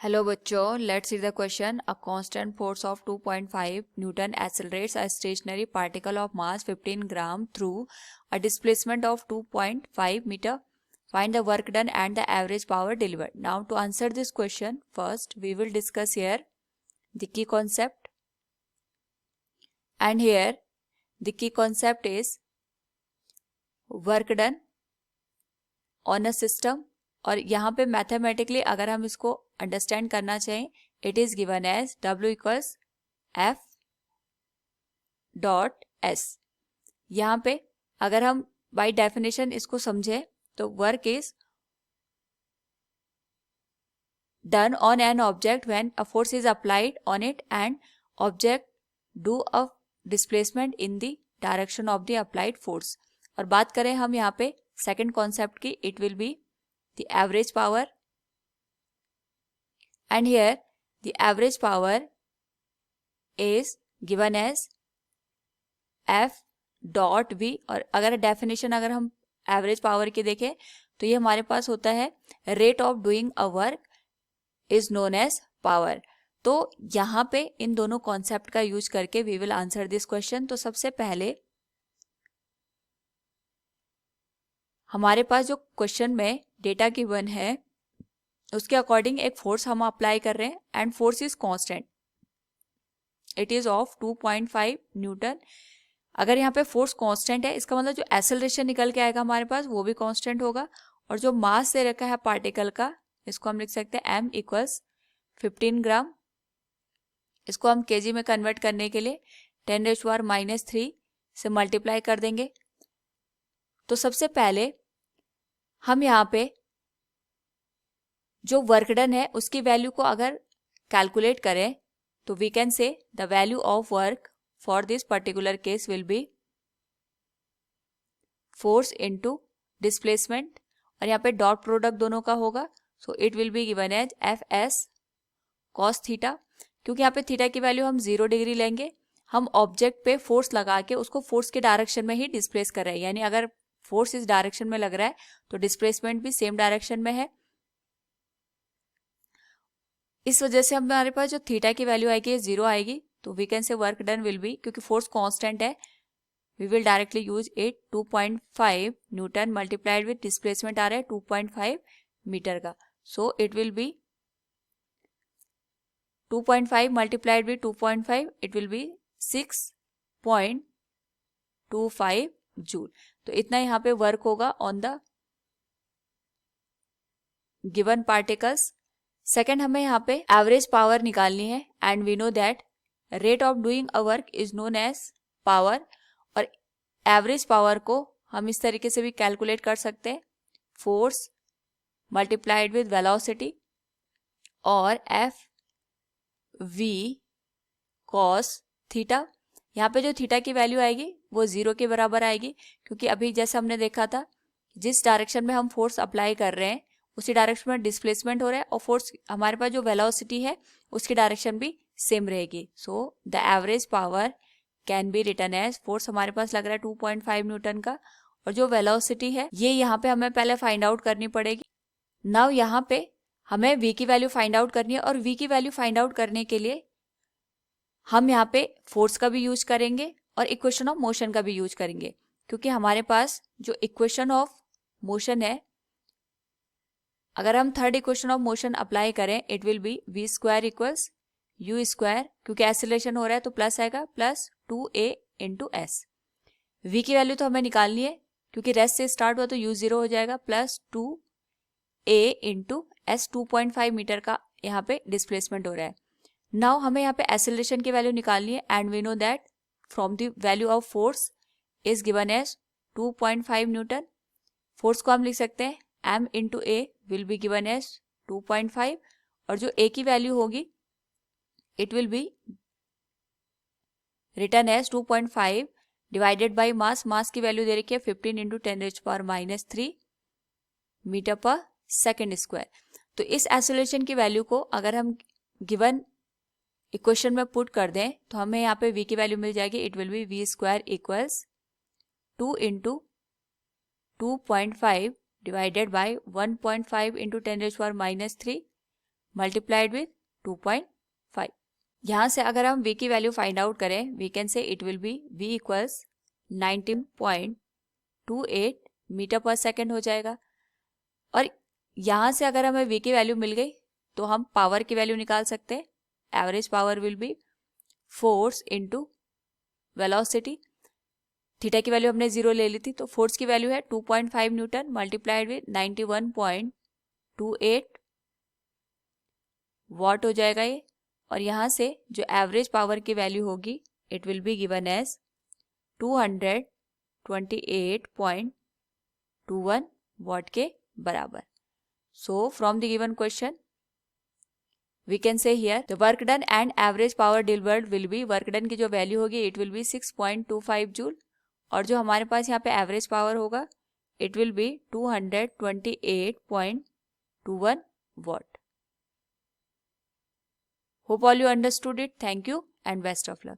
Hello बच्चों, let's see the question. A constant force of 2.5 Newton accelerates a stationary particle of mass 15 gram through a displacement of 2.5 meter. Find the work done and the average power delivered. Now to answer this question, first we will discuss here the key concept, and here the key concept is work done on a system. और यहाँ पे mathematically अगर हम इसको understand करना चाहें, it is given as W equals F dot S. यहाँ पे अगर हम बाय डेफिनेशन इसको समझें तो work is done on an object when a force is applied on it and object do a displacement in the direction of the applied force. और बात करें हम यहाँ पे सेकेंड कॉन्सेप्ट की, it will B the average power, and here the average power is given as F dot V. और अगर definition अगर हम एवरेज पावर की देखें तो ये हमारे पास होता है rate of doing a work is known as power. तो यहाँ पे इन दोनों कॉन्सेप्ट का यूज करके we will answer this question. तो सबसे पहले हमारे पास जो क्वेश्चन में डेटा गिवन है उसके अकॉर्डिंग एक फोर्स हम अप्लाई कर रहे हैं and force is constant, it is of 2.5 Newton. अगर यहाँ पे फोर्स कांस्टेंट है इसका मतलब जो एक्सेलरेशन निकल के आएगा हमारे पास वो भी कांस्टेंट होगा. और जो मास दे रखा है पार्टिकल का, इसको हम लिख सकते हैं m इक्वल्स 15 ग्राम. इसको हम केजी में कन्वर्ट करने के लिए 10⁻³ से मल्टीप्लाई कर देंगे. तो सबसे पहले हम यहाँ पे जो वर्क डन है उसकी वैल्यू को अगर कैलकुलेट करें तो we can say the value of work for this particular case will be force into displacement. और यहाँ पे डॉट प्रोडक्ट दोनों का होगा, so it will be given as Fs cos theta. क्योंकि यहाँ पे थीटा की वैल्यू हम 0 डिग्री लेंगे, हम ऑब्जेक्ट पे फोर्स लगा के उसको फोर्स के डायरेक्शन में ही डिस्प्लेस कर रहे हैं. यानी अगर फोर्स इस डायरेक्शन में लग रहा है तो डिस्प्लेसमेंट भी सेम डायरेक्शन में है. इस वजह से हमारे पास जो थीटा की वैल्यू आएगी 0 आएगी. तो we can say work done will be, क्योंकि फोर्स कांस्टेंट है, we will directly use it 2.5 newton multiplied with displacement आ रहा है 2.5 मीटर का. So it will be 2.5 multiplied with 2.5, it will be 6.25 joule. तो इतना यहाँ पे वर्क होगा on the given particles. Second हमें यहाँ पे एवरेज पावर निकालनी है and we know that rate of doing a work is known as power. और एवरेज पावर को हम इस तरीके से भी कैलकुलेट कर सकते हैं, फोर्स मल्टीप्लाइड विद वेलोसिटी और F V cos थीटा. यहाँ पे जो थीटा की वैल्यू आएगी वो 0 के बराबर आएगी, क्योंकि अभी जैसे हमने देखा था जिस डायरेक्शन में हम फोर्स अप्लाई कर रहे हैं उसी डायरेक्शन में डिस्प्लेसमेंट हो रहा है और फोर्स हमारे पास जो वेलोसिटी है उसकी डायरेक्शन भी सेम रहेगी. So the average power can be written as, force हमारे पास लग रहा है 2.5 न्यूटन का और जो वेलोसिटी है ये यहाँ पे हमें पहले फाइंड आउट करनी पड़ेगी. नाउ यहाँ पे हमें v की वैल्यू फाइंड आउट करनी है और v की वैल्यू फाइंड आउट करने के लिए हम यहाँ पे फोर्स का भी यूज करेंगे और इक्वेशन ऑफ मोशन का भी यूज करेंगे. क्योंकि हमारे पास जो इक्वेशन ऑफ मोशन है, अगर हम third equation of motion apply करें it will be v square equals u square, क्योंकि एक्सेलरेशन हो रहा है तो प्लस आएगा, plus 2a into s. v की वैल्यू तो हमें निकालनी है क्योंकि रेस्ट से स्टार्ट हुआ तो u 0 हो जाएगा, plus 2a into s. 2.5 metre का यहाँ पे डिस्प्लेसमेंट हो रहा है. नाउ हमें यहाँ पे एक्सेलरेशन की वैल्यू निकालनी है and we know that from the value of force is given as 2.5 newton. Force को हम लिख सकते हैं m इंटू a will be given as 2.5 और जो a की वैल्यू होगी it will be written as 2.5 divided by mass. Mass की वैल्यू दे रखी है 15 into 10⁻³ metre per second square. तो इस एक्सेलरेशन की वैल्यू को अगर हम गिवन इक्वेशन में पुट कर दें तो हमें यहाँ पे v की वैल्यू मिल जाएगी, it will be v square equals 2 into 2.5 divided by 1.5 into 10⁻³ multiplied with 2.5। यहाँ से अगर हम v की वैल्यू फाइंड आउट करें, we can say it will be v equals 19.28 metre per second हो जाएगा। और यहाँ से अगर हमें v की वैल्यू मिल गई तो हम पावर की वैल्यू निकाल सकते हैं। Average power will be force into velocity. Theta की वैल्यू हमने 0 ले ली थी, तो फोर्स की वैल्यू है 2.5 न्यूटन मल्टीप्लाइड विथ 91.28 वॉट हो जाएगा ये। और यहाँ से जो एवरेज पावर की वैल्यू होगी it will be given as 228.21 watt के बराबर। So from the given question we can say here the work done and average power delivered will be, work done की जो वैल्यू होगी इट विल बी 6.25 जूल, और जो हमारे पास यहाँ पे एवरेज पावर होगा it will B 228.21 what. Hope all you understood it. Thank you and best of luck.